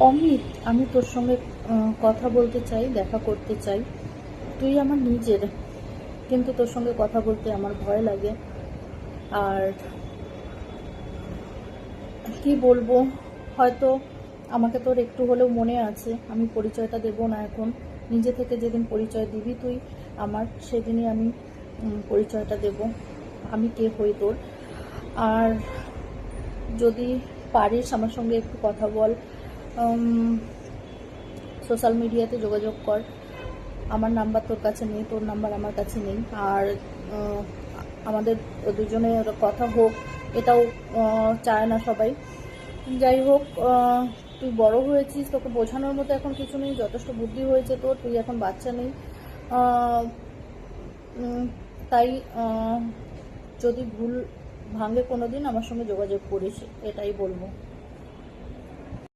অমিত, আমি তোর সঙ্গে কথা বলতে চাই, দেখা করতে চাই। তুই আমার নিজের, কিন্তু তোর সঙ্গে কথা বলতে আমার ভয় লাগে। আর কি বলবো, হয়তো আমাকে তোর একটু হলেও মনে আছে। আমি পরিচয়টা দেব না এখন, নিজে থেকে যেদিন পরিচয় দিবি তুই আমার, সেদিনই আমি পরিচয়টা দেব আমি কে হই তোর। আর যদি পারিস আমার সঙ্গে একটু কথা বল, সোশ্যাল মিডিয়াতে যোগাযোগ কর। আমার নাম্বার তোর কাছে নেই, তোর নাম্বার আমার কাছে নেই। আর আমাদের দুজনের কথা হোক, এটাও চায় না সবাই। যাই হোক, তুই বড় হয়েছিস, তোকে বোঝানোর মতো এখন কিছু নেই, যথেষ্ট বুদ্ধি হয়েছে তোর, তুই এখন বাচ্চা নেই। তাই যদি ভুল ভাঙে কোনো দিন আমার সঙ্গে যোগাযোগ করিস, এটাই বলবো।